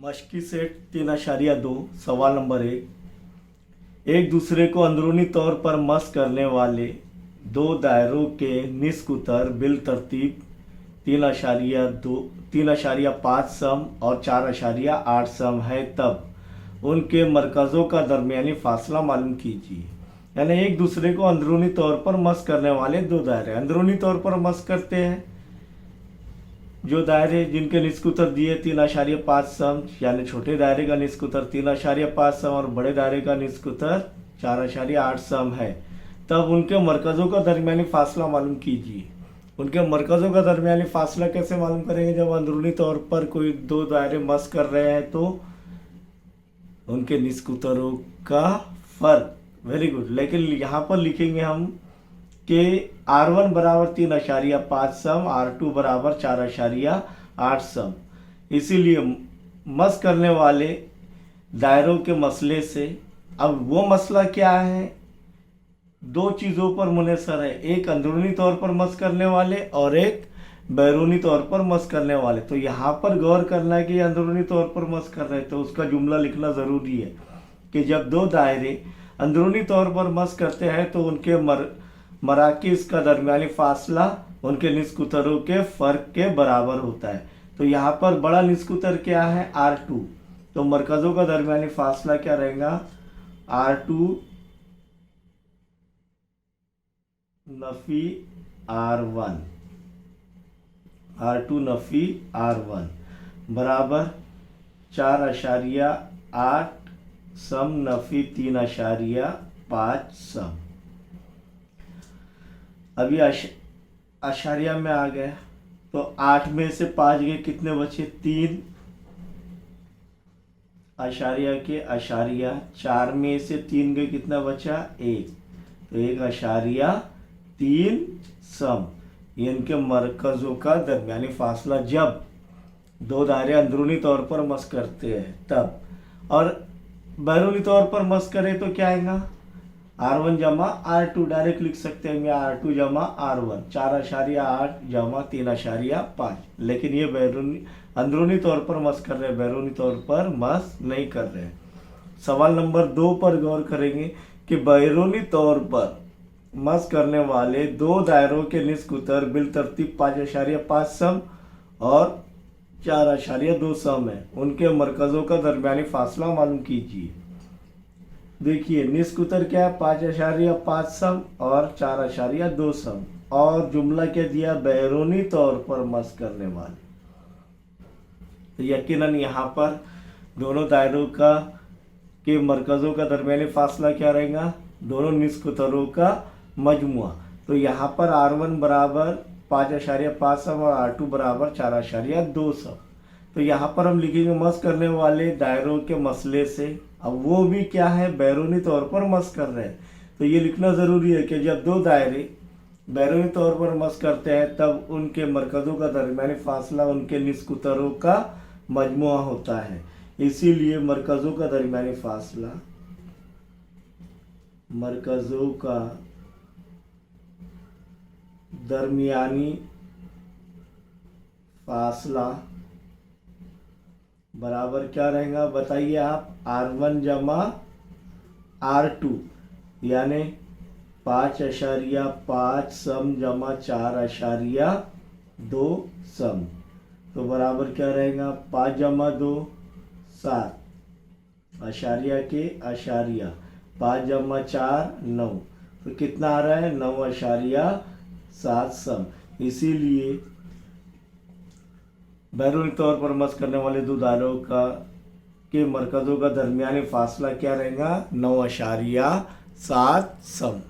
Maski set 3.2 सवाल number 1। एक दूसरे को अंदरूनी तौर पर मस करने वाले दो दायरों के निस्कुतर बिल तरतीब 3.5 सम और 4.8 सम है, तब उनके मरकज़ों का दरमियानी फासला मालूम कीजिए। यानी एक दूसरे को अंदरूनी तौर पर मस करने वाले दो दायरे अंदरूनी तौर पर मस करते हैं। जो दायरे जिनके निस्कुतर दिए 3.5 सम, यानी छोटे दायरे का निस्कुतर 3.5 सम और बड़े दायरे का निस्कुतर 4.8 सम है, तब उनके मरकज़ों का दरमियानी फासला मालूम कीजिए। उनके मरकज़ों का दरमियानी फासला कैसे मालूम करेंगे? जब अंदरूनी तौर पर कोई दो दायरे मस कर रहे हैं तो उनके निस्कुतरों का फ़र्क। Very good. लेकिन यहाँ पर लिखेंगे हम कि R1 बराबर 3.5 सम, R2 बराबर 4.8 सम। इसीलिए मस करने वाले दायरों के मसले से, अब वो मसला क्या है? दो चीज़ों पर मुनहसर है, एक अंदरूनी तौर पर मस करने वाले और एक बैरूनी तौर पर मस करने वाले। तो यहाँ पर गौर करना है कि अंदरूनी तौर पर मस कर रहे हैं तो उसका जुमला लिखना ज़रूरी है कि जब दो दायरे अंदरूनी तौर पर मस करते हैं तो उनके मराकिज़ का दरमियानी फासला उनके निस्कुतरों के फ़र्क के बराबर होता है। तो यहाँ पर बड़ा निस्कुतर क्या है? R2। तो मरकज़ों का दरमियानी फासला क्या रहेगा? R2 नफ़ी R1, R2 नफ़ी R1 बराबर 4.8 सम नफ़ी 3.5 सम। अभी आशारिया में आ गए तो 8 में से 5 गए, कितने बचे? 3 आशारिया के आशारिया। 4 में से 3 गए, कितना बचा? 1। तो 1.3 सम ये इनके मरकज़ों का दरमियानी फासला जब दो दायरे अंदरूनी तौर पर मस करते हैं तब। और बैरूनी तौर पर मस करें तो क्या आएगा? R1 जमा R2 डायरेक्ट लिख सकते हैं, R2 जमा R1 4.8 जमा 3.5। लेकिन ये बैरूनी अंदरूनी तौर पर मस कर रहे हैं, बैरूनी तौर पर मस नहीं कर रहे हैं। सवाल नंबर 2 पर गौर करेंगे कि बैरूनी तौर पर मस करने वाले दो दायरों के निस्कुतर बिल तरतीब 5.5 सम और 4.2 सम है, उनके मरकज़ों का दरमियानी फासला मालूम कीजिए। देखिए निस्कुतर क्या है? 5.5 सम और 4.2 सम। और जुमला क्या दिया? बैरूनी तौर पर मस करने वाले। तो यकीनन यहाँ पर दोनों दायरों के मरकज़ों का दरमियानी फासला क्या रहेगा? दोनों निस्कुतरों का मजमुआ। तो यहाँ पर R1 बराबर 5.5 सम और R2 बराबर 4.2 सम। तो यहाँ पर हम लिखेंगे मस करने वाले दायरों के मसले से। अब वो भी क्या है? बैरूनी तौर पर मस कर रहे हैं। तो ये लिखना ज़रूरी है कि जब दो दायरे बैरूनी तौर पर मस करते हैं तब उनके मरकज़ों का दरमियानी फासला उनके निस्कुतरों का मजमुआ होता है। इसीलिए मरकज़ों का दरमियानी फासला, मरकज़ों का दरमियानी फासला बराबर क्या रहेगा? बताइए आप। R1 जमा R2 यानी 5.5 सम जमा 4.2 सम। तो बराबर क्या रहेगा? 5 जमा 2 7, आशारिया के आशारिया। 5 जमा 4 9। तो कितना आ रहा है? 9.7 सम। इसीलिए बैरूनी तौर पर मस करने वाले दो दायरों के मरकज़ों का दरमियानी फासला क्या रहेगा? 9.7 सम।